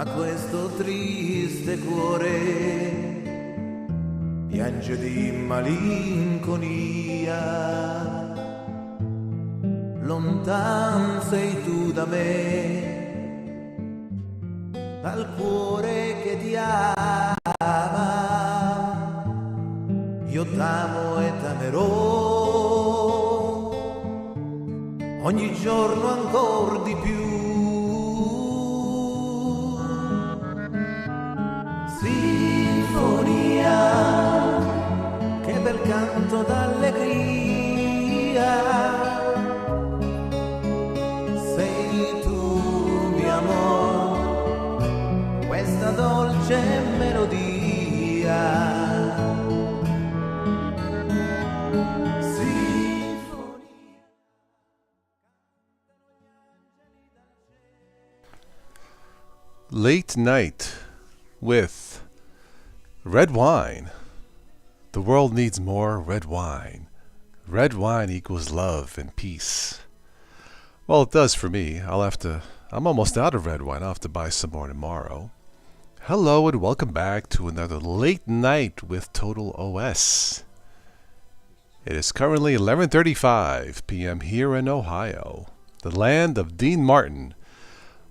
ma questo triste cuore piange di malinconia. Lontan sei tu da me, dal cuore che ti ama. Io t'amo e t'amerò ogni giorno ancor di più. Sinfonia, che bel canto d'allegria, sei tu mio amor, questa dolce melodia. Late Night with red wine. The world needs more red wine. Red wine equals love and peace. Well, it does for me. I'm almost out of red wine. I'll have to buy some more tomorrow. Hello and welcome back to another Late Night with Total OS. It is currently 11:35 p.m. here in Ohio, the land of Dean Martin.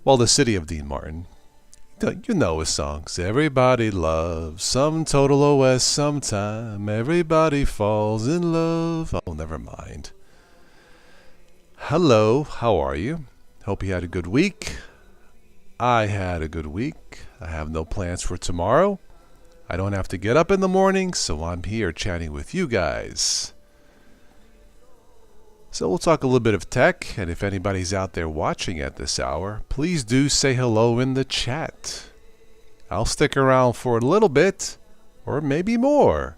Well, the city of Dean Martin. You know his songs. Everybody loves some Total OS sometime. Everybody falls in love. Oh, never mind. Hello, how are you? Hope you had a good week. I had a good week. I have no plans for tomorrow. I don't have to get up in the morning, so I'm here chatting with you guys. So we'll talk a little bit of tech, and if anybody's out there watching at this hour, please do say hello in the chat. I'll stick around for a little bit, or maybe more,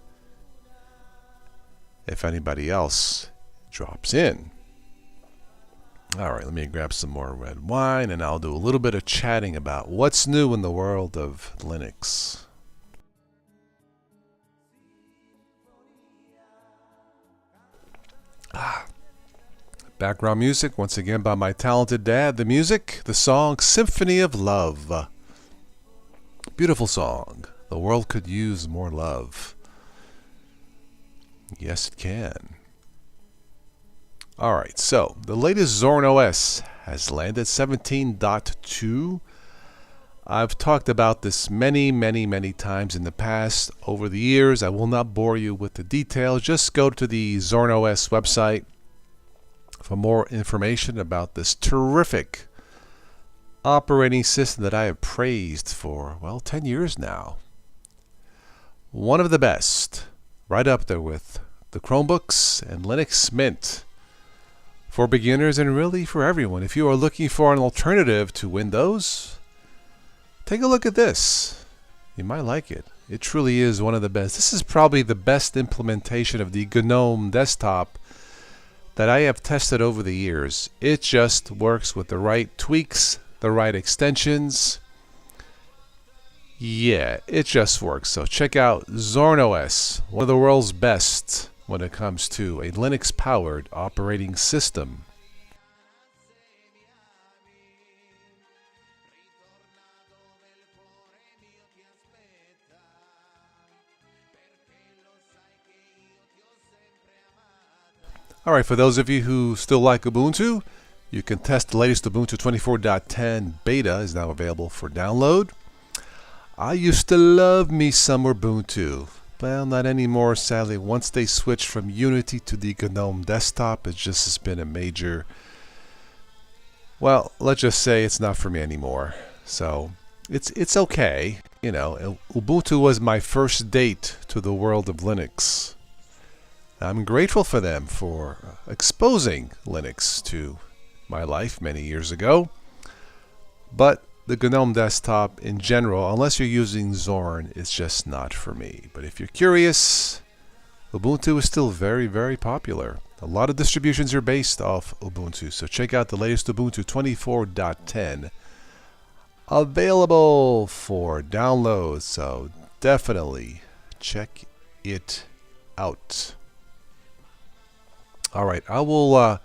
if anybody else drops in. Alright, let me grab some more red wine, and I'll do a little bit of chatting about what's new in the world of Linux. Background music, once again, by my talented dad. The music, the song Symphony of Love. Beautiful song. The world could use more love. Yes, it can. Alright, so the latest Zorin OS has landed 17.2. I've talked about this many times in the past. Over the years, I will not bore you with the details. Just go to the Zorin OS website for more information about this terrific operating system that I have praised for, 10 years now. One of the best, right up there with the Chromebooks and Linux Mint. For beginners and really for everyone. If you are looking for an alternative to Windows, take a look at this. You might like it. It truly is one of the best. This is probably the best implementation of the GNOME desktop that I have tested over the years. It just works with the right tweaks, the right extensions. Yeah, it just works. So check out Zorin OS, one of the world's best when it comes to a Linux-powered operating system. Alright, for those of you who still like Ubuntu, you can test the latest Ubuntu 24.10 beta is now available for download. I used to love me some Ubuntu. Well, not anymore, sadly. Once they switched from Unity to the GNOME desktop, it just has been a major... Well, let's just say it's not for me anymore. So, it's okay. You know, Ubuntu was my first date to the world of Linux. I'm grateful for them for exposing Linux to my life many years ago. But the GNOME desktop in general, unless you're using Zorin, is just not for me. But if you're curious, Ubuntu is still very popular. A lot of distributions are based off Ubuntu, so check out the latest Ubuntu 24.10 available for download. So definitely check it out. All right, I will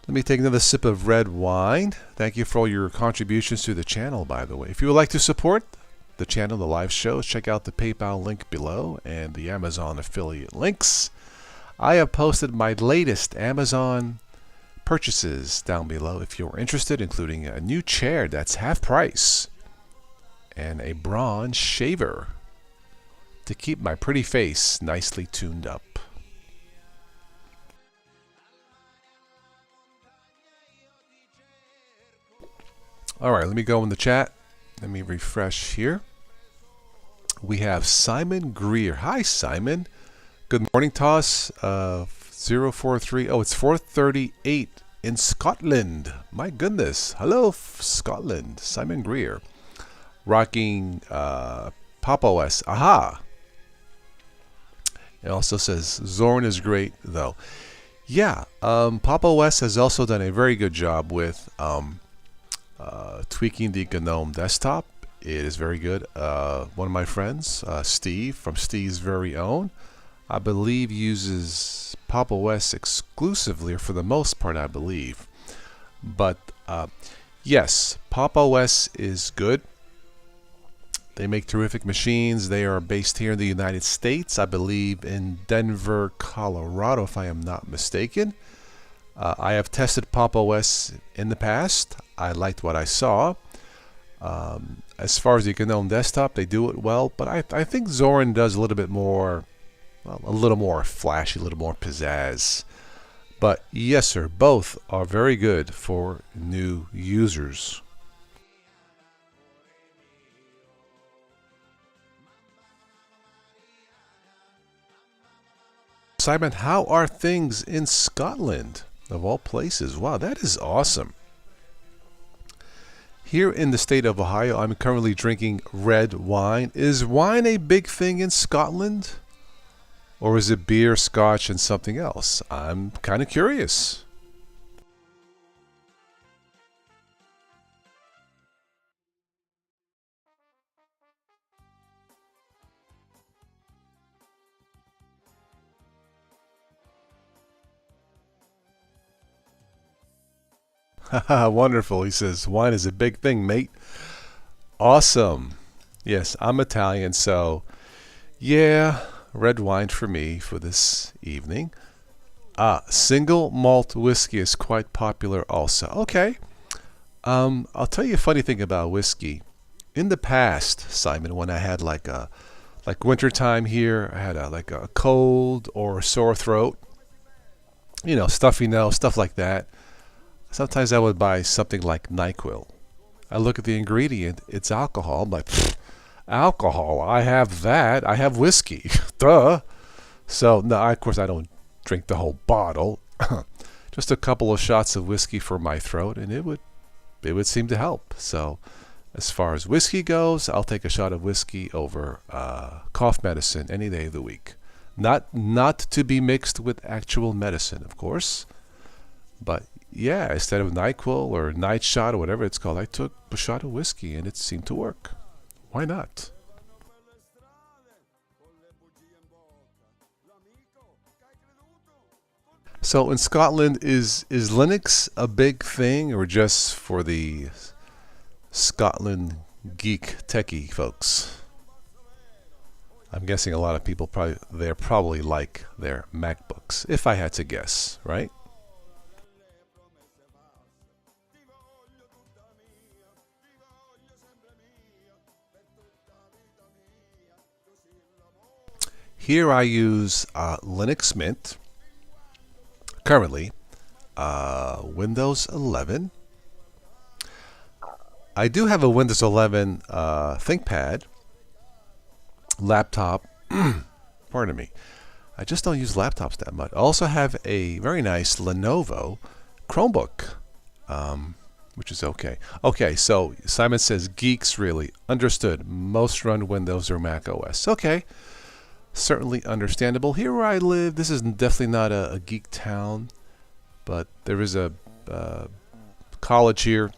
Let me take another sip of red wine. Thank you for all your contributions to the channel, by the way. If you would like to support the channel, the live shows, check out the PayPal link below and the Amazon affiliate links. I have posted my latest Amazon purchases down below if you're interested, including a new chair that's half price and a bronze shaver to keep my pretty face nicely tuned up. All right, let me go in the chat. Let me refresh here. We have Simon Greer. Hi, Simon. Good morning, Toss. 043. Oh, it's 4:38 in Scotland. My goodness. Hello, Scotland. Simon Greer. Rocking Pop OS. Aha. It also says Zorin is great, though. Yeah, Pop OS has also done a very good job with tweaking the GNOME desktop. It is very good. One of my friends, Steve, from Steve's Very Own, I believe uses Pop OS exclusively, or for the most part, I believe. But yes, Pop OS is good. They make terrific machines. They are based here in the United States, I believe in Denver, Colorado, if I am not mistaken. I have tested Pop OS in the past. I liked what I saw. As far as the GNOME desktop, they do it well, but I think Zorin does a little bit more, well, a little more flashy, a little more pizzazz. But yes, sir, both are very good for new users. Simon, how are things in Scotland, of all places? Wow, that is awesome. Here in the state of Ohio, I'm currently drinking red wine. Is wine a big thing in Scotland? Or is it beer, scotch, and something else? I'm kind of curious. Wonderful. He says, wine is a big thing, mate. Awesome. Yes, I'm Italian, so yeah, red wine for me for this evening. Single malt whiskey is quite popular also. Okay. I'll tell you a funny thing about whiskey. In the past, Simon, when I had like wintertime here, I had like a cold or a sore throat, you know, stuffy nose, stuff like that. Sometimes I would buy something like NyQuil. I look at the ingredient, it's alcohol. I'm like, alcohol, I have that. I have whiskey. Duh. So, no, of course, I don't drink the whole bottle. Just a couple of shots of whiskey for my throat, and it would seem to help. So, as far as whiskey goes, I'll take a shot of whiskey over cough medicine any day of the week. Not to be mixed with actual medicine, of course. But yeah, instead of NyQuil or night shot or whatever it's called, I took a shot of whiskey and it seemed to work. Why not? So in Scotland, is Linux a big thing or just for the Scotland geek techie folks? I'm guessing a lot of people probably like their MacBooks, if I had to guess, right? Here I use Linux Mint, currently, Windows 11. I do have a Windows 11 ThinkPad, laptop, pardon me. I just don't use laptops that much. I also have a very nice Lenovo Chromebook, which is okay. Okay, so Simon says geeks really. Understood. Most run Windows or Mac OS. Okay. Certainly understandable. Here where I live, this is definitely not a geek town, but there is a college here,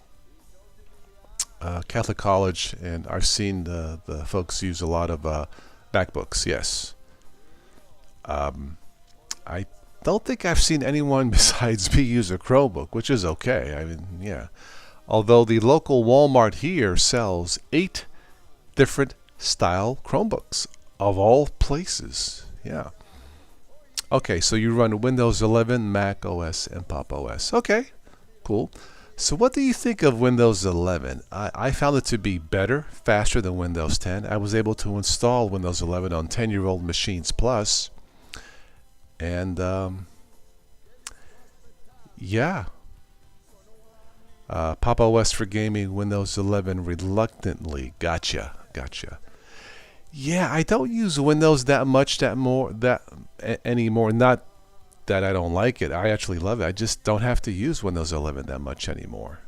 Catholic college, and I've seen the folks use a lot of MacBooks. Yes, I don't think I've seen anyone besides me use a Chromebook, which is okay. I mean, yeah. Although the local Walmart here sells 8 different style Chromebooks of all places. Yeah. Okay, so you run Windows 11, Mac OS, and Pop OS. Okay, cool. So what do you think of Windows 11? I found it to be better, faster than Windows 10. I was able to install Windows 11 on 10-year-old machines plus. And, yeah. Pop OS for gaming, Windows 11 reluctantly. Gotcha. Yeah, I don't use Windows that much anymore. Not that I don't like it. I actually love it. I just don't have to use Windows 11 that much anymore.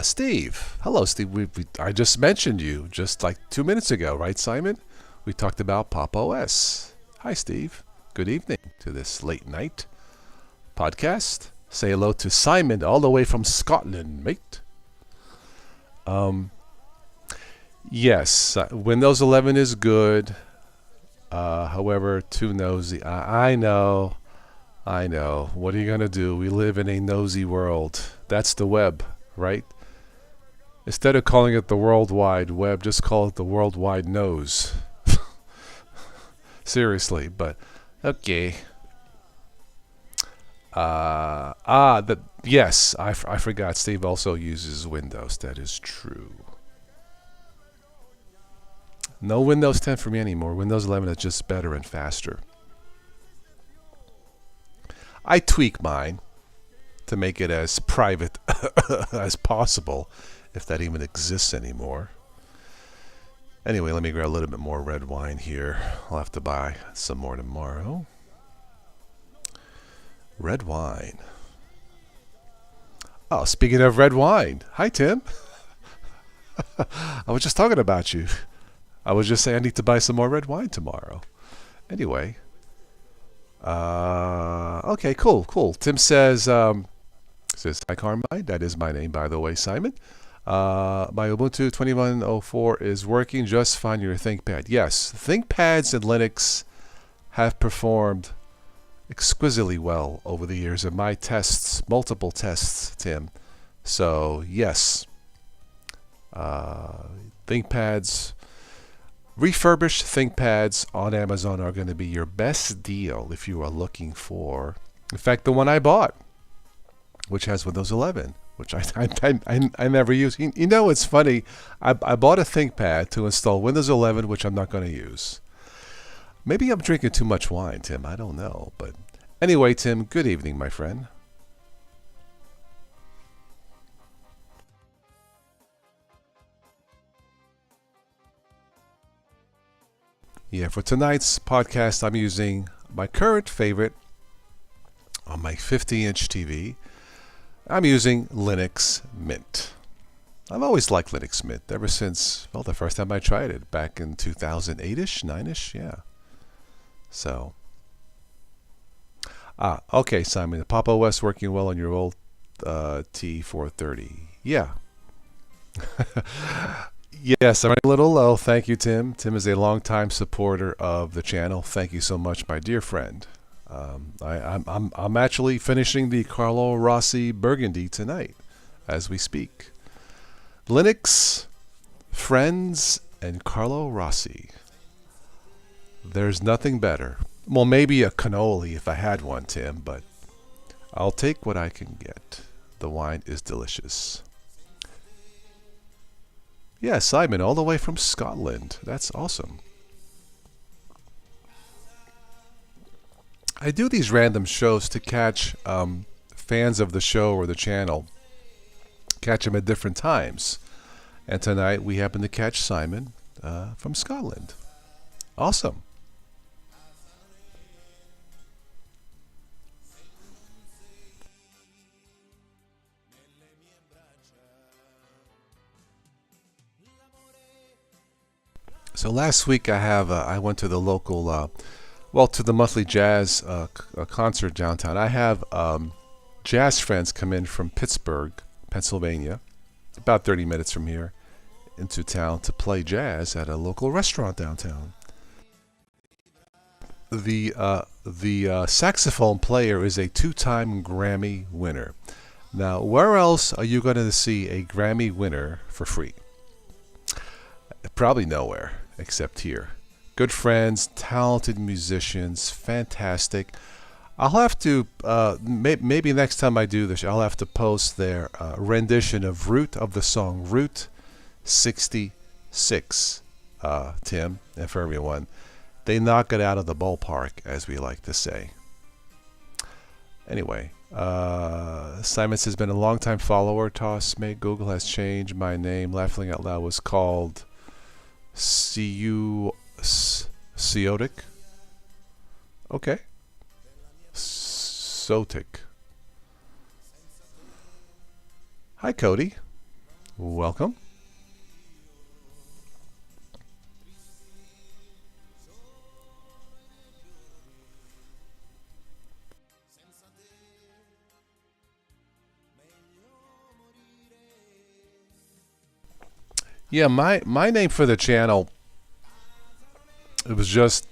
Steve. Hello, Steve. I just mentioned you just like 2 minutes ago, right, Simon? We talked about Pop OS. Hi, Steve. Good evening to this late night podcast. Say hello to Simon all the way from Scotland, mate. Yes, Windows 11 is good. However, too nosy. I know. What are you going to do? We live in a nosy world. That's the web, right? Instead of calling it the World Wide Web, just call it the World Wide Nose. Seriously, but okay. Yes, I forgot. Steve also uses Windows. That is true. No Windows 10 for me anymore. Windows 11 is just better and faster. I tweak mine to make it as private as possible, if that even exists anymore. Anyway, let me grab a little bit more red wine here. I'll have to buy some more tomorrow. Red wine. Oh, speaking of red wine. Hi, Tim. I was just talking about you. I was just saying I need to buy some more red wine tomorrow. Anyway. Okay, cool. Tim says, hi, Carmine. That is my name, by the way, Simon. My Ubuntu 2104 is working just fine. Your ThinkPad. Yes, ThinkPads in Linux have performed exquisitely well over the years in my tests, multiple tests, Tim. So, yes. ThinkPads, refurbished ThinkPads on Amazon are going to be your best deal if you are looking for, in fact, the one I bought, which has Windows 11, which I never use. You know, it's funny. I bought a ThinkPad to install Windows 11, which I'm not going to use. Maybe I'm drinking too much wine, Tim. I don't know. But anyway, Tim, good evening, my friend. Yeah, for tonight's podcast, I'm using my current favorite on my 50-inch TV. I'm using Linux Mint. I've always liked Linux Mint ever since, well, the first time I tried it back in 2008-ish, 9-ish, yeah. So, okay, Simon, the Pop OS working well on your old T430. Yeah. Yes, I'm running a little low. Thank you, Tim. Tim is a longtime supporter of the channel. Thank you so much, my dear friend. I'm actually finishing the Carlo Rossi Burgundy tonight as we speak. Linux, Friends, and Carlo Rossi. There's nothing better. Well, maybe a cannoli if I had one, Tim, but I'll take what I can get. The wine is delicious. Yeah, Simon, all the way from Scotland. That's awesome. I do these random shows to catch fans of the show or the channel. Catch them at different times. And tonight we happen to catch Simon from Scotland. Awesome. So last week I went to the local, to the monthly jazz concert downtown. I have jazz friends come in from Pittsburgh, Pennsylvania, about 30 minutes from here, into town to play jazz at a local restaurant downtown. the saxophone player is a two-time Grammy winner. Now, where else are you going to see a Grammy winner for free? Probably nowhere except here. Good friends, talented musicians, fantastic. I'll have to, maybe next time I do this, I'll have to post their rendition of the song Route 66, Tim, and for everyone. They knock it out of the ballpark, as we like to say. Anyway, Simon says, been a long-time follower. Toss mate, Google has changed my name. Laughing out loud was called Siotic. Okay. Sotic. Hi, Cody. Welcome. Yeah, my name for the channel, it was just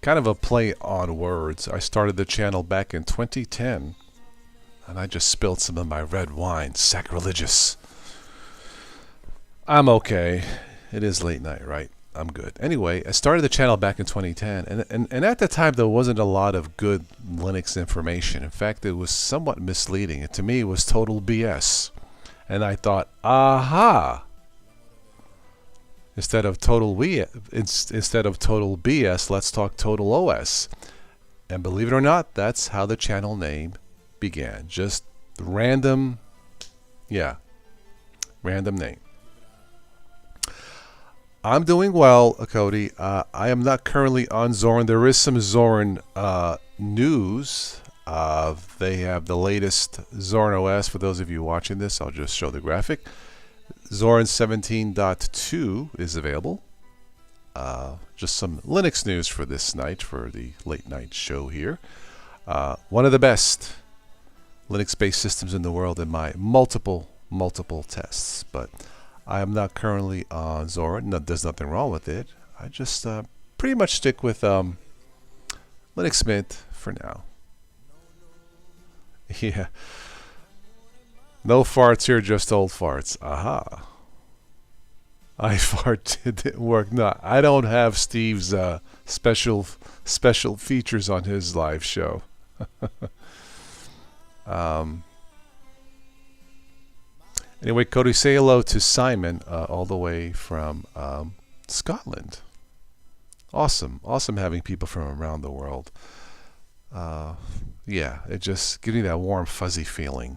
kind of a play on words. I started the channel back in 2010, and I just spilled some of my red wine. Sacrilegious. I'm okay. It is late night, right? I'm good. Anyway, I started the channel back in 2010, and at the time there wasn't a lot of good Linux information. In fact, it was somewhat misleading. To me, it was total BS. And I thought, aha! Instead of total BS, let's talk total OS. And believe it or not, that's how the channel name began. Just random, random name. I'm doing well, Cody. I am not currently on Zorin. There is some Zorin news. They have the latest Zorin OS. For those of you watching this, I'll just show the graphic. Zorin 17.2 is available. Just some Linux news for this night, for the late night show here. One of the best Linux-based systems in the world in my multiple tests. But I am not currently on Zorin. No, there's nothing wrong with it. I just pretty much stick with Linux Mint for now. Yeah. No farts here, just old farts. Aha. I fart didn't work. No, I don't have Steve's special features on his live show. Anyway, Cody, say hello to Simon all the way from Scotland. Awesome having people from around the world. Yeah, it just gives me that warm, fuzzy feeling.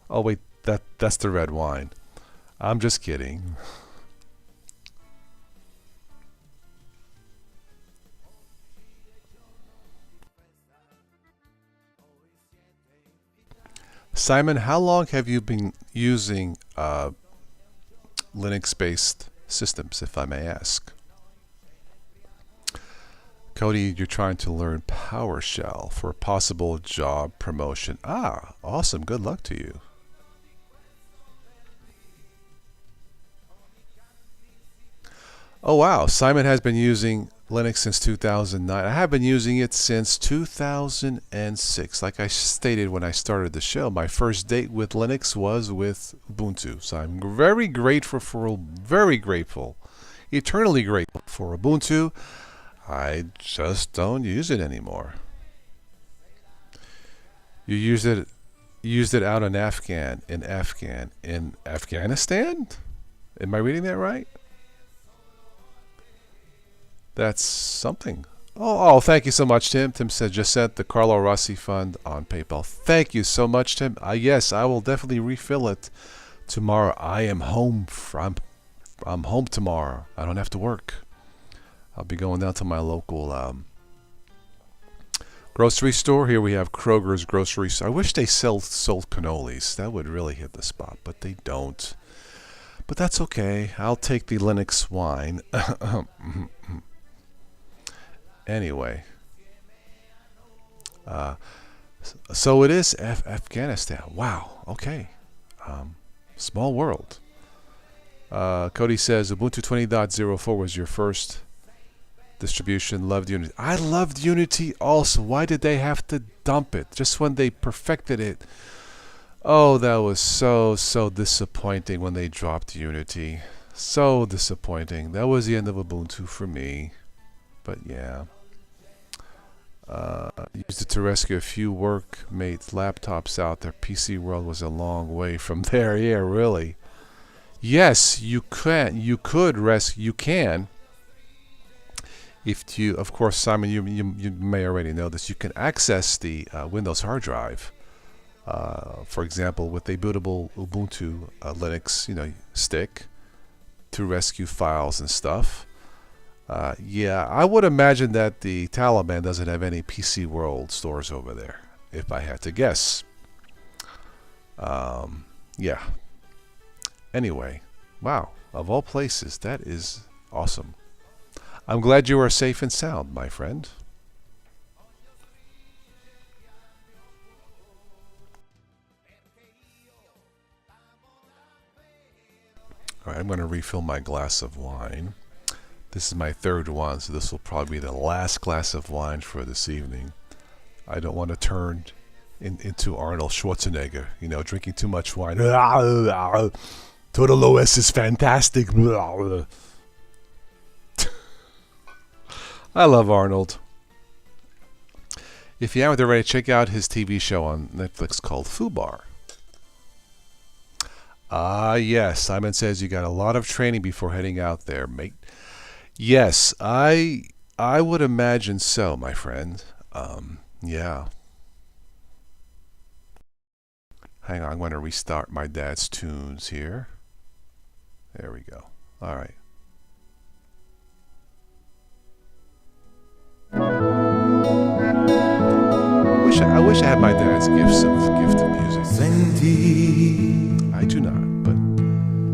Oh wait, that's the red wine. I'm just kidding. Simon, how long have you been using Linux-based systems, if I may ask? Cody, you're trying to learn PowerShell for a possible job promotion. Ah, awesome. Good luck to you. Oh, wow. Simon has been using Linux since 2009. I have been using it since 2006. Like I stated when I started the show, my first date with Linux was with Ubuntu. So I'm very grateful, eternally grateful for Ubuntu. I just don't use it anymore. You used it out in Afghanistan? Am I reading that right? That's something. Oh, thank you so much, Tim. Tim said just sent the Carlo Rossi Fund on PayPal. Thank you so much, Tim. Yes, I will definitely refill it tomorrow. I am home. I'm home tomorrow. I don't have to work. I'll be going down to my local grocery store. Here we have Kroger's grocery store. I wish they sold cannolis. That would really hit the spot, but they don't. But that's okay. I'll take the Linux wine. Anyway, so it is Afghanistan. Wow. Okay. Small world. Cody says Ubuntu 20.04 was your first distribution. Loved Unity. I loved Unity also. Why did they have to dump it just when they perfected it? Oh, that was so disappointing when they dropped Unity. So disappointing. That was the end of Ubuntu for me. But yeah. Used it to rescue a few workmates' laptops out there. PC world was a long way from there. Yeah, really. Yes, you can. You can. If you, of course, Simon, you may already know this. You can access the Windows hard drive. For example, with a bootable Ubuntu Linux, stick to rescue files and stuff. Yeah, I would imagine that the Taliban doesn't have any PC World stores over there, if I had to guess. Yeah. Anyway, wow, of all places, that is awesome. I'm glad you are safe and sound, my friend. All right, I'm going to refill my glass of wine. This is my third one, so this will probably be the last glass of wine for this evening. I don't want to turn into Arnold Schwarzenegger, drinking too much wine. Total OS is fantastic. I love Arnold. If you haven't already, check out his TV show on Netflix called Fubar. Yes, Simon says you got a lot of training before heading out there, mate. Yes, I would imagine so, my friend. Yeah. Hang on, I'm going to restart my dad's tunes here. There we go. All right. I wish I had my dad's gift of music. Senti, I do not, but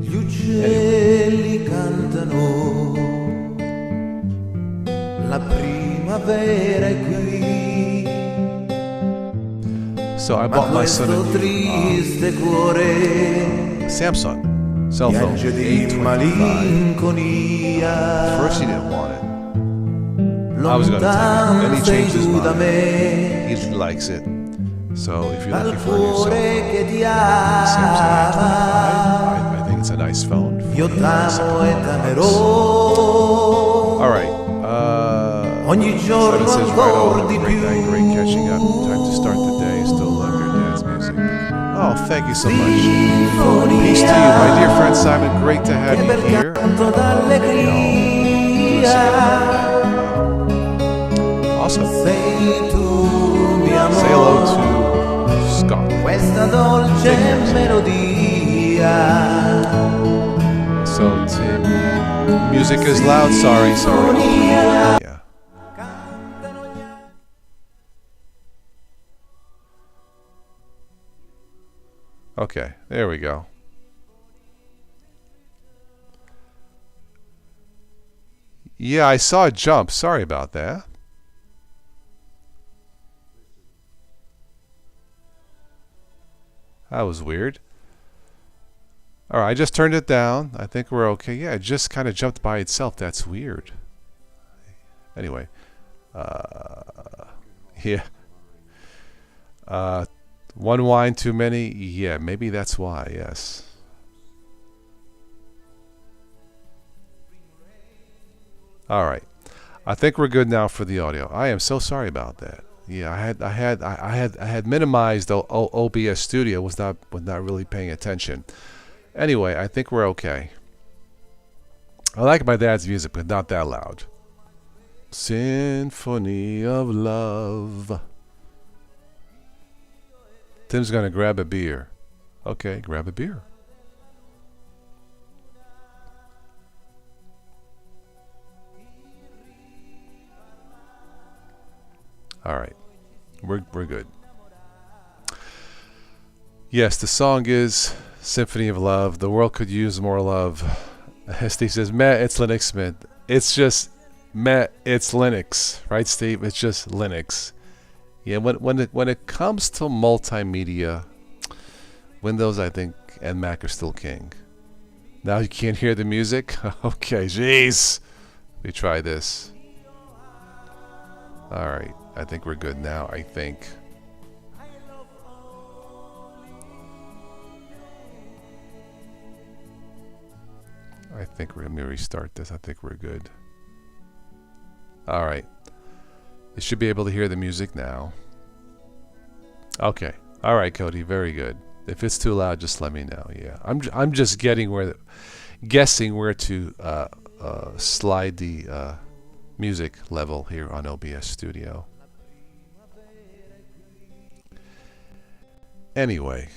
gli uccelli cantano, la primavera è qui. So I bought my son a triste cuore Samsung cell phone, di malinconia. First he didn't want it. I was going to tell him, and he changed his mind. He likes it. So if you're looking for a new cell phone, Samsung 25, I think it's a nice phone. All right. Ogni giorno says, right on, great night, great catching up. Time to start the day. Still love your dad's music. Oh, thank you so much. Peace to you, my dear friend Simon. Great to have you here. Awesome. Say hello to Scott. So Tim, music is loud. Sorry. Yeah. Okay, there we go. Yeah, I saw it jump. Sorry about that. That was weird. All right, I just turned it down. I think we're okay. Yeah, it just kind of jumped by itself. That's weird. Anyway. Yeah. One wine too many? Yeah, maybe that's why, yes. All right. I think we're good now for the audio. I am so sorry about that. Yeah, I had minimized OBS Studio, was not really paying attention. Anyway, I think we're okay. I like my dad's music, but not that loud. Symphony of Love. Tim's gonna grab a beer. Okay, grab a beer. All right, we're good. Yes, the song is Symphony of Love. The world could use more love. Steve says, "Meh, it's Linux, man. It's just meh, it's Linux, right, Steve? It's just Linux." Yeah, when it comes to multimedia, Windows, I think, and Mac are still king. Now you can't hear the music. Okay, jeez. Let me try this. All right, I think we're good now. I think. Let me restart this. I think we're good. All right. You should be able to hear the music now. Okay. All right, Cody. Very good. If it's too loud, just let me know. Yeah. I'm just guessing where to slide the music level here on OBS Studio. Anyway,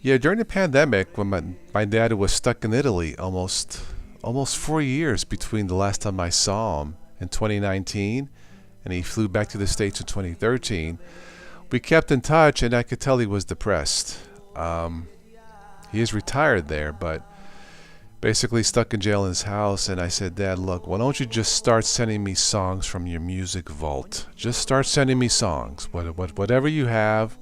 yeah, during the pandemic, when my dad was stuck in Italy almost 4 years between the last time I saw him in 2019 and he flew back to the States in 2013, we kept in touch, and I could tell he was depressed. He is retired there, but basically stuck in jail in his house. And I said, Dad, look, why don't you just start sending me songs from your music vault? Just start sending me songs, whatever you have.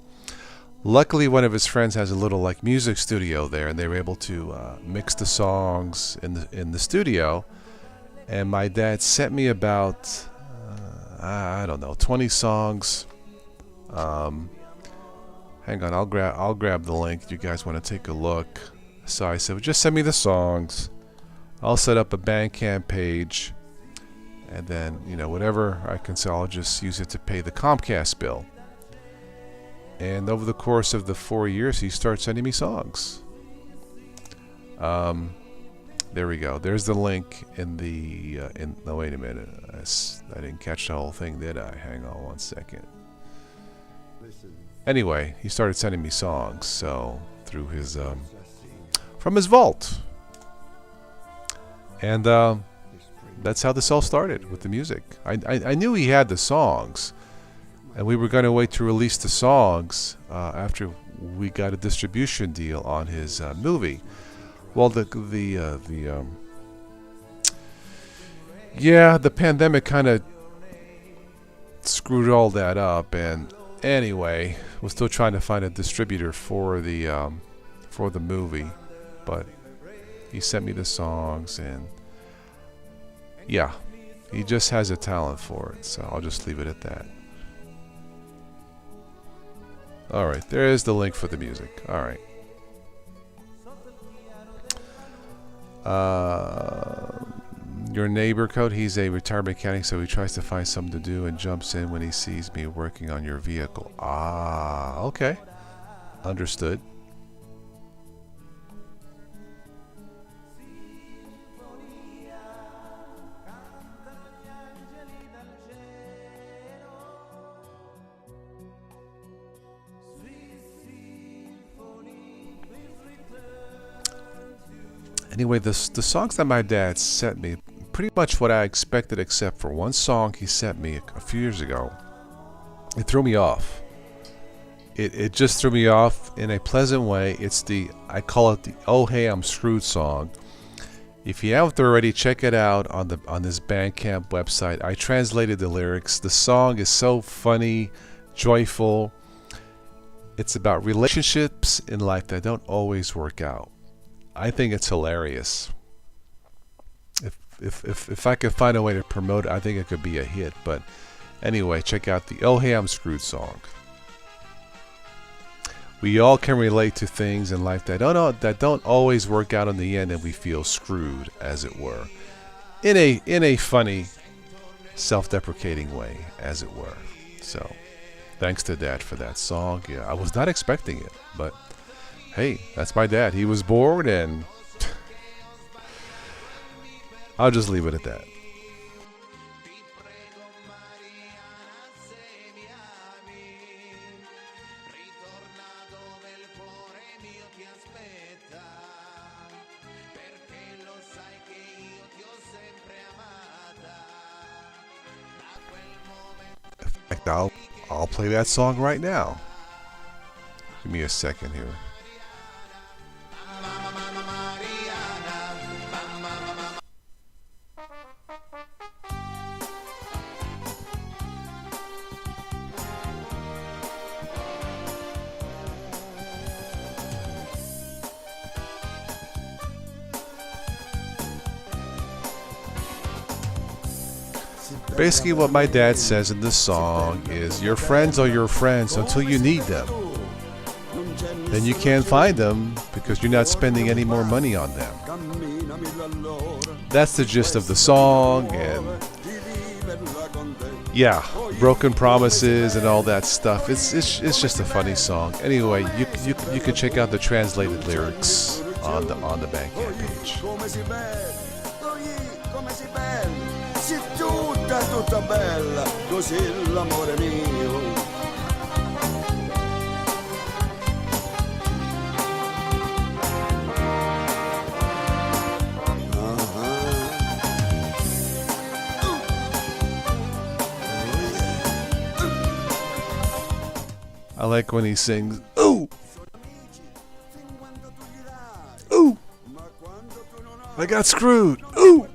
Luckily, one of his friends has a little like music studio there, and they were able to mix the songs in the studio. And my dad sent me about I don't know, 20 songs. Hang on, I'll grab the link. You guys want to take a look? So I said, well, just send me the songs. I'll set up a Bandcamp page, and then whatever I can sell, I'll just use it to pay the Comcast bill. And over the course of the 4 years, he started sending me songs. There we go. There's the link in the. No, wait a minute. I didn't catch the whole thing, did I? Hang on one second. Anyway, he started sending me songs, so through his from his vault, and that's how this all started with the music. I knew he had the songs. And we were going to wait to release the songs after we got a distribution deal on his movie. Well, the pandemic kind of screwed all that up. And anyway, we're still trying to find a distributor for the movie. But he sent me the songs, and yeah, he just has a talent for it. So I'll just leave it at that. Alright, there is the link for the music. Alright. Your neighbor, Code, he's a retired mechanic, so he tries to find something to do and jumps in when he sees me working on your vehicle. Ah, okay. Understood. Anyway, the songs that my dad sent me, pretty much what I expected, except for one song he sent me a few years ago. It threw me off. It just threw me off in a pleasant way. I call it the "Oh Hey I'm Screwed" song. If you haven't already, check it out on this Bandcamp website. I translated the lyrics. The song is so funny, joyful. It's about relationships in life that don't always work out. I think it's hilarious. If I could find a way to promote it, I think it could be a hit. But anyway, check out the "Oh Hey I'm Screwed" song. We all can relate to things in life that don't always work out in the end, and we feel screwed, as it were, in a funny, self-deprecating way, as it were. So, thanks to Dad for that song. Yeah, I was not expecting it, but hey, that's my dad. He was bored, and I'll just leave it at that. In fact, I'll play that song right now. Give me a second here. Basically, what my dad says in the song is, your friends are your friends until you need them. Then you can't find them because you're not spending any more money on them. That's the gist of the song, and yeah, broken promises and all that stuff. It's just a funny song. Anyway, you can check out the translated lyrics on the Bandcamp page. Tutta bella, così l'amore mio. I like when he sings, ooh, ooh, I got screwed, ooh.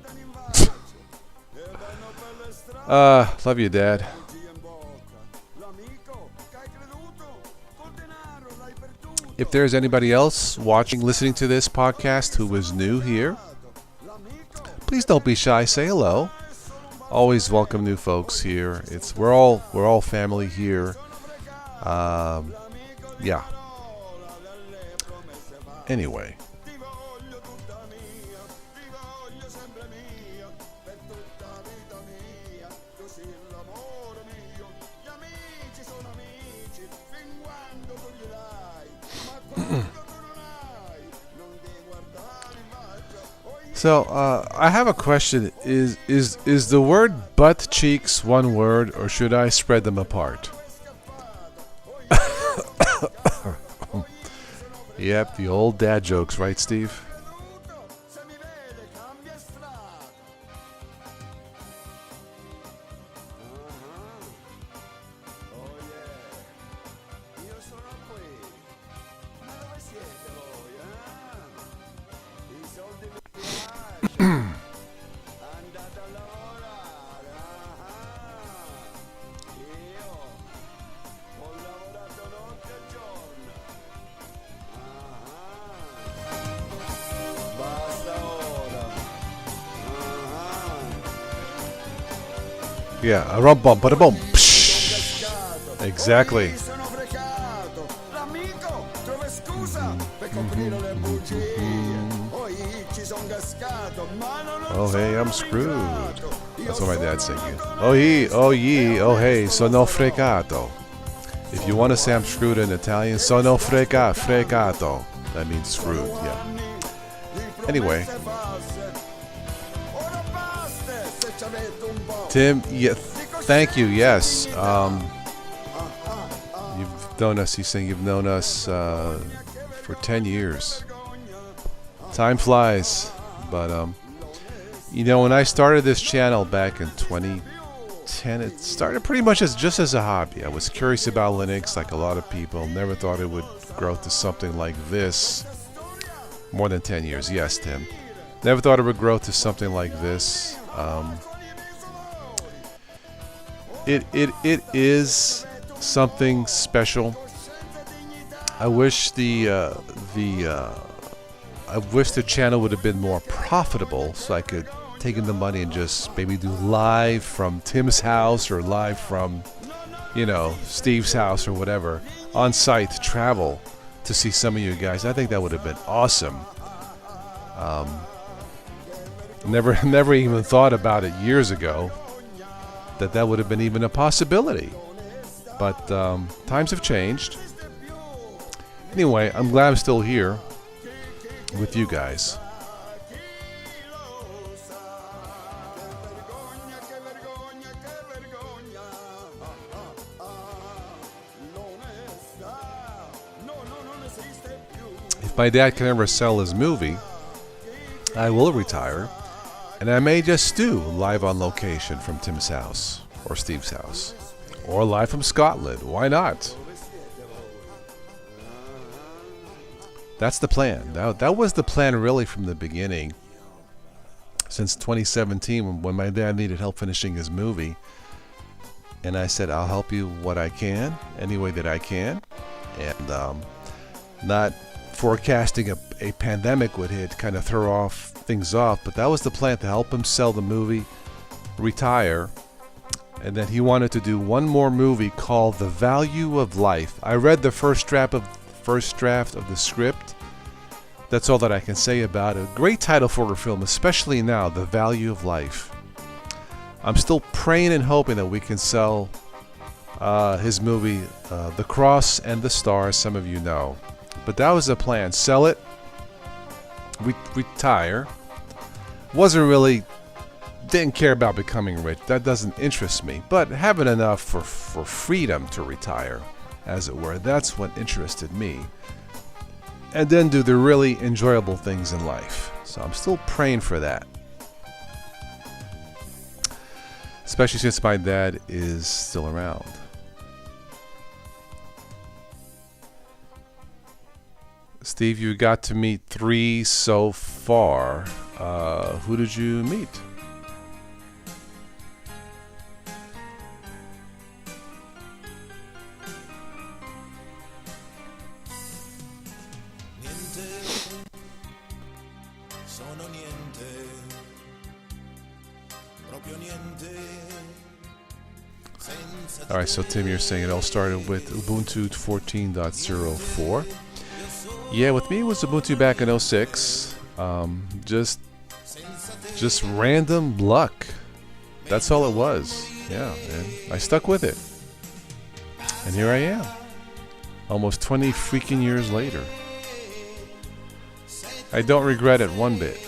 Love you, Dad. If there's anybody else watching, listening to this podcast who is new here, please don't be shy. Say hello. Always welcome new folks here. We're all family here. Yeah. Anyway. So, I have a question. Is the word butt cheeks one word, or should I spread them apart? Yep, the old dad jokes, right, Steve? Yeah, a rum bum, but a boom. Exactly. Oh hey, I'm screwed. That's what my dad's singing. Oh ye, oh hey, sono fregato. If you want to say I'm screwed in Italian, sono fregato. That means screwed, yeah. Anyway. Tim, yeah, thank you, yes. You've known us, he's saying you've known us for 10 years. Time flies, but you know, when I started this channel back in 2010, it started pretty much just as a hobby. I was curious about Linux, like a lot of people. Never thought it would grow to something like this. More than 10 years, yes, Tim. Never thought it would grow to something like this. It is something special. I wish the channel would have been more profitable, so I could take in the money and just maybe do live from Tim's house or live from, you know, Steve's house or whatever, on site, travel to see some of you guys. I think that would have been awesome. Never even thought about it years ago that would have been even a possibility. But times have changed. Anyway, I'm glad I'm still here with you guys. If my dad can ever sell his movie, I will retire, and I may just do live on location from Tim's house or Steve's house, or live from Scotland. Why not? That's the plan. That was the plan really from the beginning. Since 2017, when my dad needed help finishing his movie, and I said, I'll help you what I can, any way that I can, and not forecasting a pandemic would hit, kind of throw things off, but that was the plan, to help him sell the movie, retire, and then he wanted to do one more movie called The Value of Life. I read the first draft of the script. That's all that I can say about it. Great title for a film, especially now, The Value of Life. I'm still praying and hoping that we can sell his movie, The Cross and the Stars, some of you know. But that was the plan. Sell it, retire. Didn't care about becoming rich. That doesn't interest me. But having enough for freedom to retire, as it were, that's what interested me. And then do the really enjoyable things in life. So I'm still praying for that. Especially since my dad is still around. Steve, you got to meet 3 so far. Who did you meet? Alright, so Tim, you're saying it all started with Ubuntu 14.04. Yeah, with me it was Ubuntu back in 06. Just random luck. That's all it was. Yeah, and I stuck with it. And here I am. Almost 20 freaking years later. I don't regret it one bit.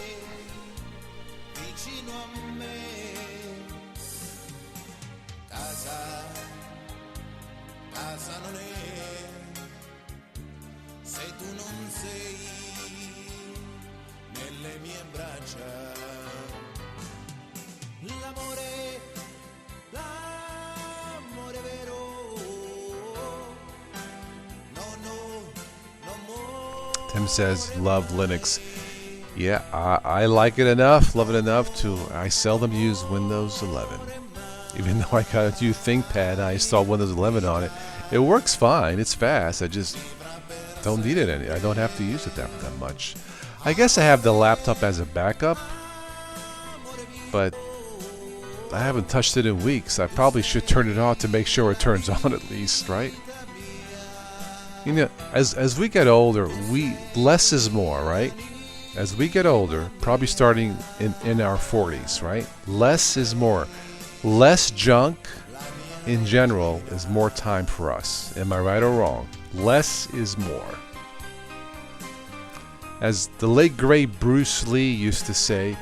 Tim says, love Linux. Yeah, I like it enough, love it enough I seldom use Windows 11. Even though I got a new ThinkPad, I installed Windows 11 on it. It works fine, it's fast, I just don't need it I don't have to use it that much. I guess I have the laptop as a backup, but I haven't touched it in weeks. I probably should turn it on to make sure it turns on at least, right? You know, as we get older, less is more, right? As we get older, probably starting in our 40s, right? Less is more. Less junk in general is more time for us. Am I right or wrong? Less is more. As the late great Bruce Lee used to say,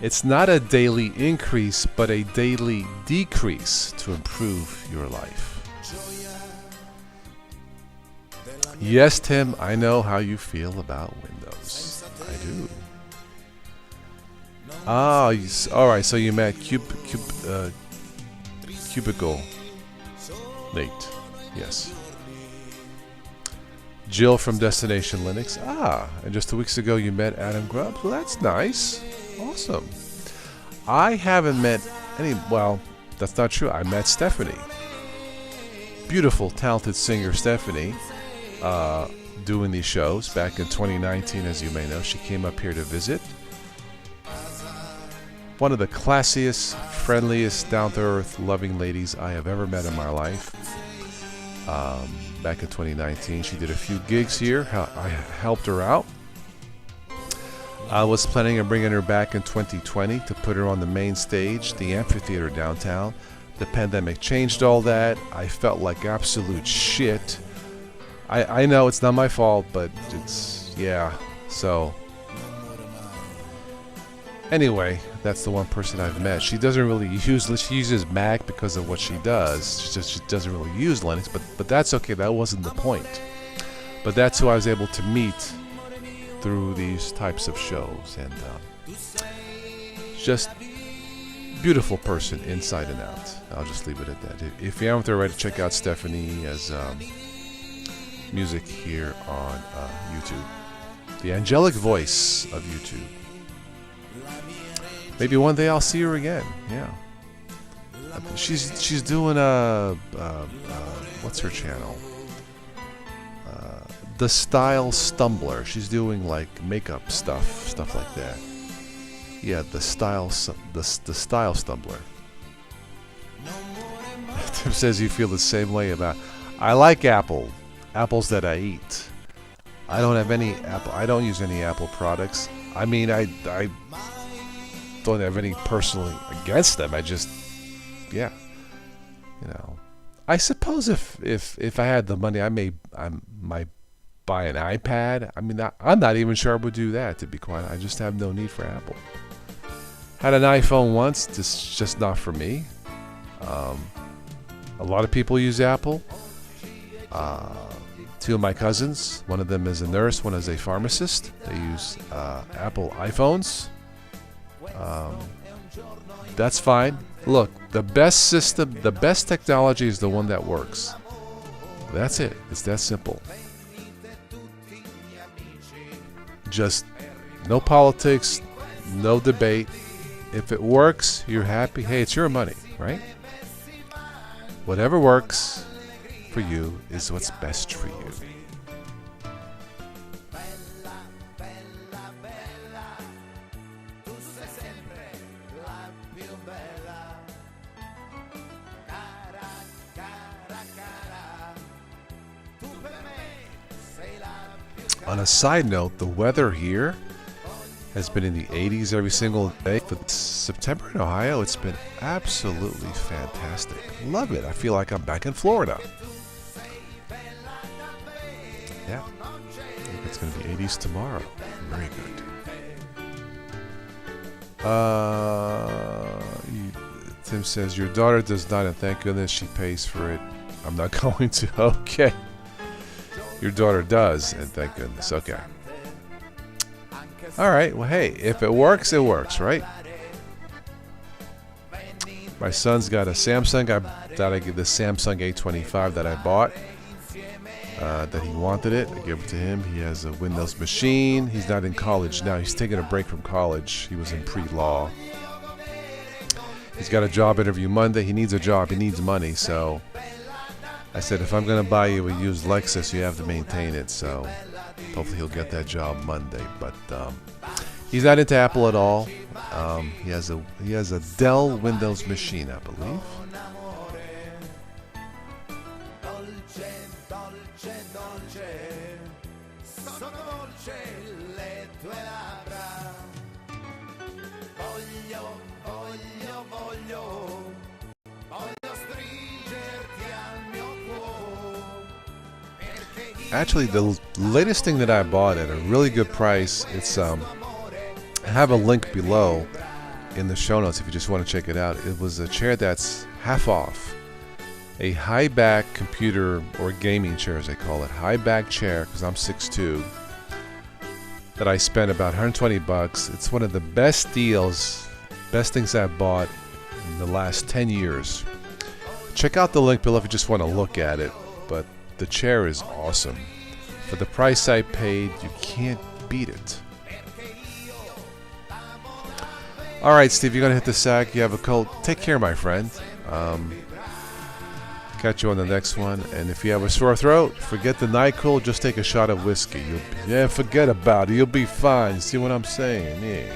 it's not a daily increase, but a daily decrease to improve your life. Yes, Tim, I know how you feel about Windows. I do. Ah, alright, so you met Cubicle Nate. Yes. Jill from Destination Linux. Ah, and just 2 weeks ago you met Adam Grubb. Well, that's nice. Awesome. I haven't met well, that's not true. I met Stephanie. Beautiful, talented singer Stephanie. Doing these shows back in 2019, as you may know. She came up here to visit. One of the classiest, friendliest, down-to-earth, loving ladies I have ever met in my life. Back in 2019, she did a few gigs here. I helped her out. I was planning on bringing her back in 2020 to put her on the main stage, the amphitheater downtown. The pandemic changed all that. I felt like absolute shit. I know it's not my fault, but it's, yeah, so. Anyway, that's the one person I've met. She doesn't really she uses Mac because of what she does. She doesn't really use Linux, but that's okay, that wasn't the point. But that's who I was able to meet through these types of shows, and just beautiful person inside and out. I'll just leave it at that. If you haven't already, check out Stephanie as music here on YouTube. The angelic voice of YouTube. Maybe one day I'll see her again. Yeah. She's doing what's her channel? The Style Stumbler. She's doing like makeup stuff like that. Yeah, the Style Stumbler. Tim says you feel the same way about. I like Apple. Apples that I eat. I don't have any Apple. I don't use any Apple products. I mean, I don't have any personally against them. I just, yeah, you know. I suppose if I had the money, I might buy an iPad. I mean, I'm not even sure I would do that, to be quite honest. I just have no need for Apple. Had an iPhone once. This is just not for me. A lot of people use Apple. Two of my cousins, one of them is a nurse, one is a pharmacist. They use Apple iPhones. That's fine. Look, the best system, the best technology is the one that works. That's it. It's that simple. Just no politics, no debate. If it works, you're happy. Hey, it's your money, right? Whatever works for you is what's best for you. On a side note, the weather here has been in the 80s every single day. For September in Ohio, it's been absolutely fantastic. Love it. I feel like I'm back in Florida. Yeah. I think it's going to be 80s tomorrow. Very good. Tim says, your daughter does not, and thank goodness she pays for it. I'm not going to. Okay. Your daughter does, and thank goodness. Okay. All right. Well, hey, if it works, right? My son's got a Samsung. I give the Samsung A25 that I bought. That he wanted it. I gave it to him. He has a Windows machine. He's not in college now. He's taking a break from college. He was in pre-law. He's got a job interview Monday. He needs a job. He needs money. So I said, if I'm going to buy you a used Lexus, you have to maintain it. So hopefully he'll get that job Monday. But he's not into Apple at all. He has a Dell Windows machine, I believe. Actually, the latest thing that I bought at a really good price, it's I have a link below in the show notes if you just want to check it out. It was a chair that's half off. A high back computer or gaming chair, as they call it. High back chair, because I'm 6'2", that I spent about $120. It's one of the best deals, best things I've bought in the last 10 years. Check out the link below if you just want to look at it. But the chair is awesome. For the price I paid, you can't beat it. All right, Steve, you're going to hit the sack. You have a cold. Take care, my friend. Catch you on the next one. And if you have a sore throat, forget the NyQuil. Just take a shot of whiskey. Forget about it. You'll be fine. See what I'm saying? Yeah.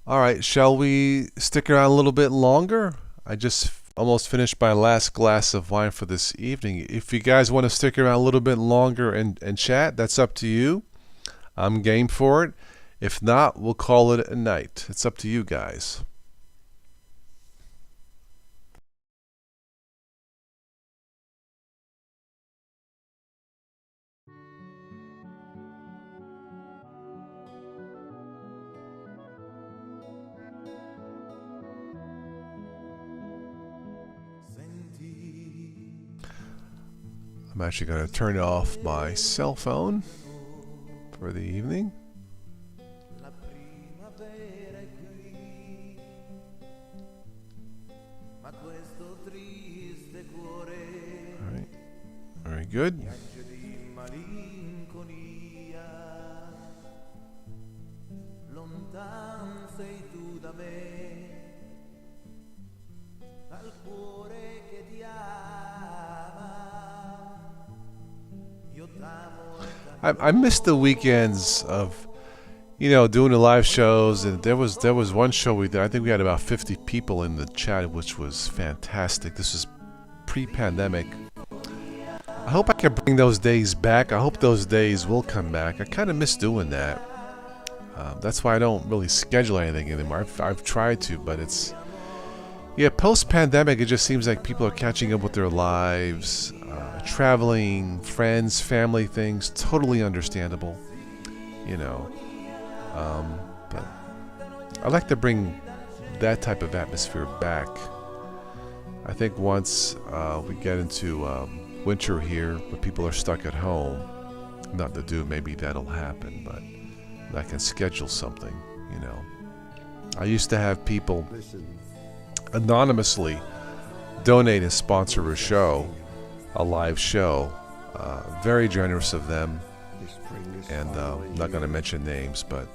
All right, shall we stick around a little bit longer? I just almost finished my last glass of wine for this evening. If you guys want to stick around a little bit longer and chat, that's up to you. I'm game for it. If not, we'll call it a night. It's up to you guys. I'm actually going to turn off my cell phone for the evening. All right, very good. I missed the weekends of, doing the live shows, and there was one show we did. I think we had about 50 people in the chat, which was fantastic. This was pre-pandemic. I hope I can bring those days back. I hope those days will come back. I kind of miss doing that. That's why I don't really schedule anything anymore. I've tried to, but it's... Yeah, post-pandemic, it just seems like people are catching up with their lives, traveling, friends, family things. Totally understandable, But I like to bring that type of atmosphere back. I think once we get into winter here, where people are stuck at home, nothing to do, maybe that'll happen, but I can schedule something, I used to have people anonymously donate and sponsor a show, a live show. Very generous of them, and I'm not going to mention names, but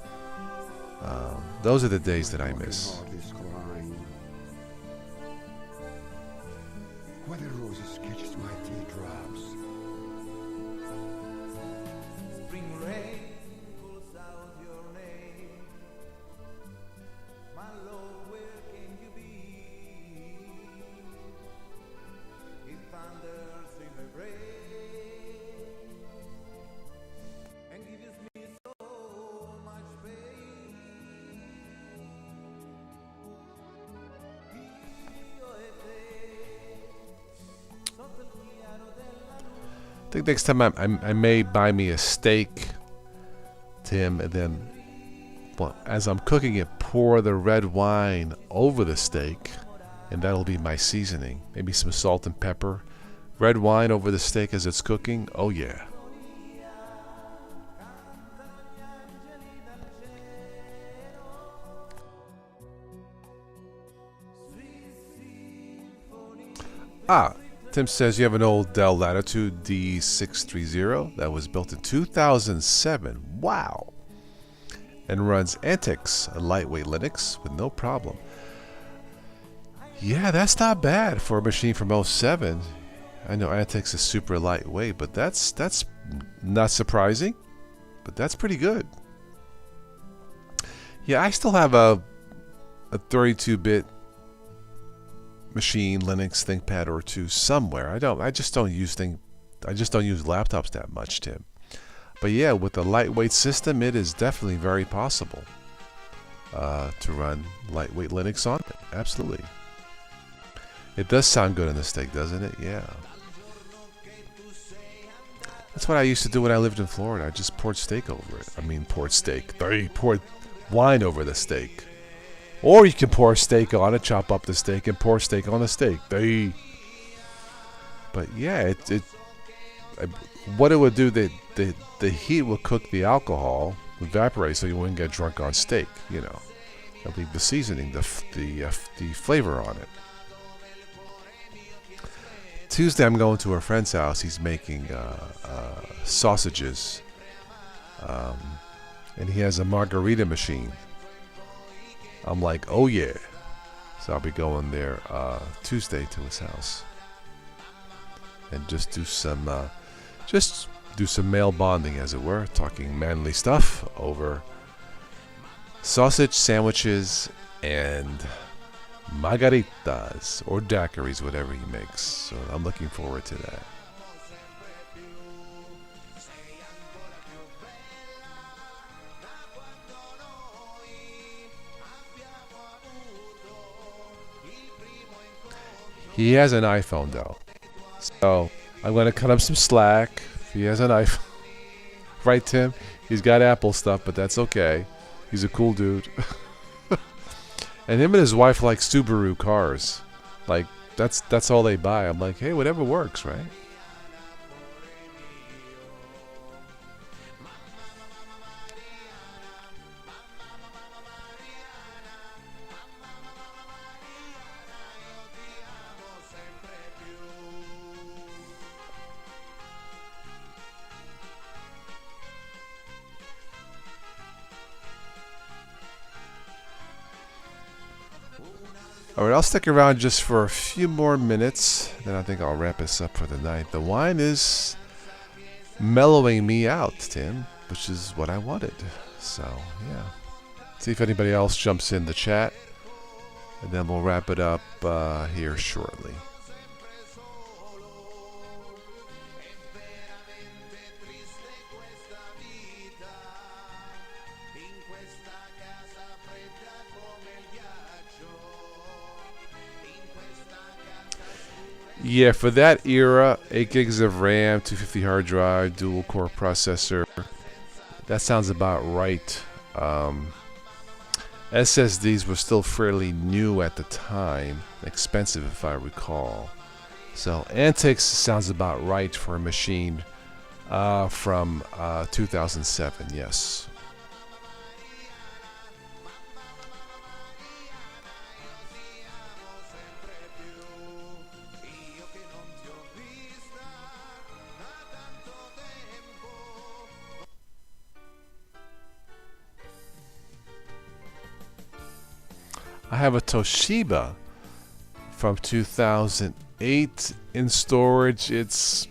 those are the days that I miss. Whether roses catches my teardrops. Spring rain calls out your name. My love, where can you be? It thunders in my brain and gives me so much pain. Io e te sotto il chiaro della luce. I think next time I may buy me a steak, Tim, and then, well, as I'm cooking it, pour the red wine over the steak, and that'll be my seasoning. Maybe some salt and pepper. Red wine over the steak as it's cooking. Oh yeah. Tim says you have an old Dell Latitude D630 that was built in 2007. Wow. And runs Antix, a lightweight Linux, with no problem. Yeah, that's not bad for a machine from '07. I know Antix is super lightweight, but that's not surprising. But that's pretty good. Yeah, I still have a 32-bit machine, Linux ThinkPad or two somewhere. I just don't use laptops that much, Tim. But yeah, with a lightweight system, it is definitely very possible to run lightweight Linux on it. Absolutely. It does sound good in the steak, doesn't it? Yeah. That's what I used to do when I lived in Florida. I just poured steak over it. Poured wine over the steak. Or you can pour steak on it, chop up the steak, and pour steak on the steak. But yeah, what it would do, the heat will cook the alcohol, evaporate, so you wouldn't get drunk on steak. It'll leave the seasoning, the flavor on it. Tuesday, I'm going to a friend's house. He's making sausages, and he has a margarita machine. I'm like, oh yeah. So I'll be going there Tuesday to his house and just do some male bonding, as it were, talking manly stuff over sausage sandwiches and margaritas or daiquiris, whatever he makes. So I'm looking forward to that. He has an iPhone though, so I'm going to cut him some slack. He has an iPhone. Right, Tim? He's got Apple stuff, but that's okay. He's a cool dude. And him and his wife like Subaru cars. Like, that's all they buy. I'm like, hey, whatever works, right? Alright, I'll stick around just for a few more minutes, then I think I'll wrap this up for the night. The wine is mellowing me out, Tim, which is what I wanted. So, yeah. See if anybody else jumps in the chat, and then we'll wrap it up here shortly. Yeah, for that era, 8 gigs of RAM, 250 hard drive, dual core processor. That sounds about right. SSDs were still fairly new at the time, expensive if I recall. So Antics sounds about right for a machine from 2007, yes. I have a Toshiba from 2008 in storage. It's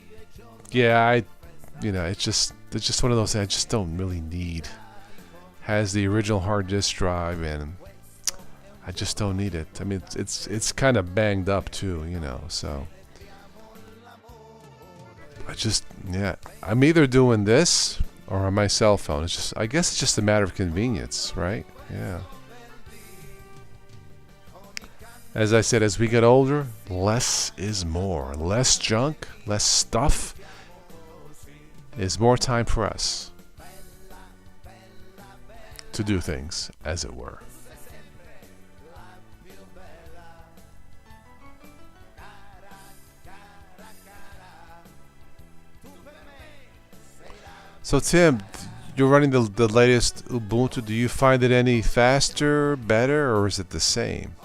just one of those things I just don't really need. Has the original hard disk drive, and I just don't need it. I mean, it's kind of banged up too, so I'm either doing this or on my cell phone. I guess it's just a matter of convenience, right? Yeah. As I said, as we get older, less is more. Less junk, less stuff is more time for us to do things, as it were. So Tim, you're running the latest Ubuntu. Do you find it any faster, better, or is it the same?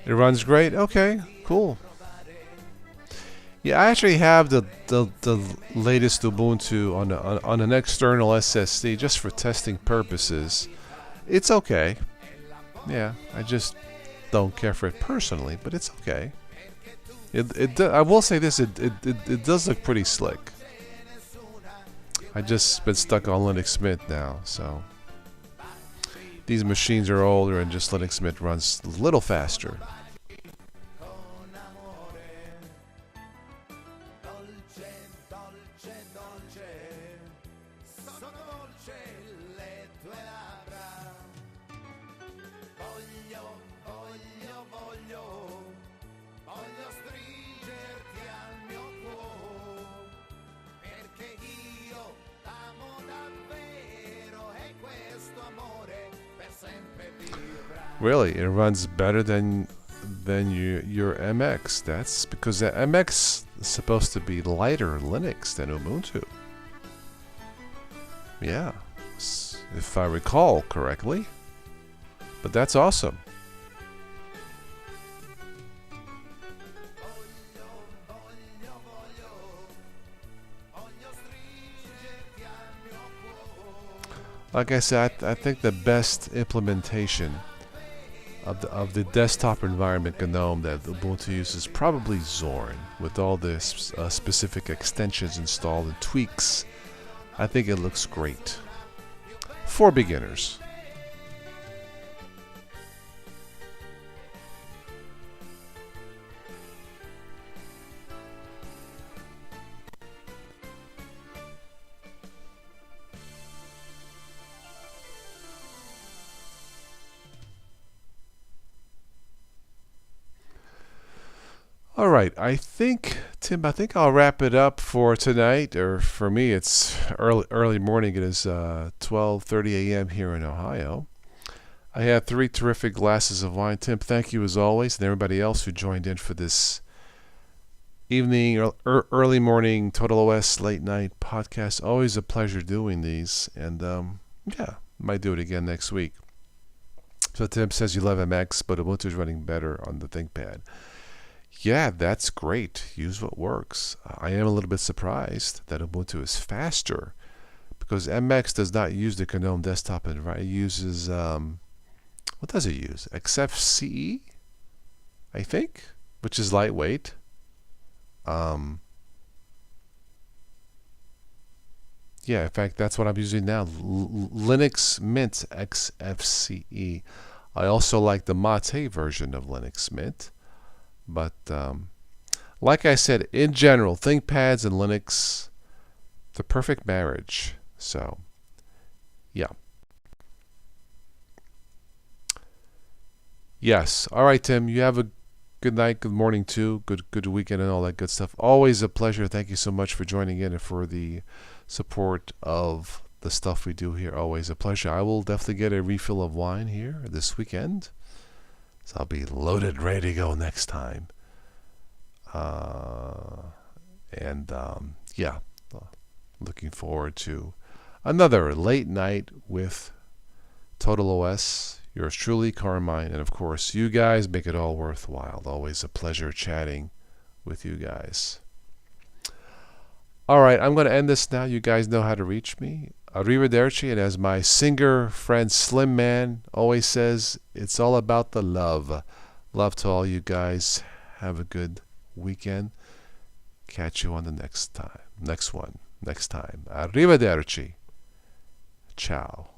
It runs great. Okay, cool. Yeah, I actually have the latest Ubuntu on an external SSD just for testing purposes. It's okay. Yeah, I just don't care for it personally, but it's okay. I will say this: it does look pretty slick. I just been stuck on Linux Mint now, so these machines are older, and just Linux Mint runs a little faster. Really, it runs better than your MX. That's because the MX is supposed to be lighter Linux than Ubuntu. Yeah, if I recall correctly. But that's awesome. Like I said, I think the best implementation of the desktop environment GNOME that Ubuntu uses is probably Zorin, with all the specific extensions installed and tweaks. I think it looks great for beginners. All right, Tim, I think I'll wrap it up for tonight, or for me, it's early morning. It is 12:30 a.m. here in Ohio. I had 3 terrific glasses of wine. Tim, thank you as always, and everybody else who joined in for this evening or early morning Total OS late night podcast. Always a pleasure doing these. And yeah, might do it again next week. So Tim says you love MX, but Ubuntu is running better on the ThinkPad. Yeah, that's great. Use what works. I am a little bit surprised that Ubuntu is faster because MX does not use the GNOME desktop environment. It uses, what does it use? XFCE, I think, which is lightweight. Yeah, in fact, that's what I'm using now. Linux Mint XFCE. I also like the Mate version of Linux Mint. But like I said, in general, ThinkPads and Linux, the perfect marriage. So, yeah. Yes. All right, Tim. You have a good night, good morning too. Good weekend and all that good stuff. Always a pleasure. Thank you so much for joining in and for the support of the stuff we do here. Always a pleasure. I will definitely get a refill of wine here this weekend. So I'll be loaded, ready to go next time. Yeah, looking forward to another late night with Total OS. Yours truly, Carmine, and of course, you guys make it all worthwhile. Always a pleasure chatting with you guys. All right, I'm going to end this now. You guys know how to reach me. Arrivederci, and as my singer friend Slim Man always says, it's all about the love. Love to all you guys. Have a good weekend. Catch you on the next time. Next time. Arrivederci. Ciao.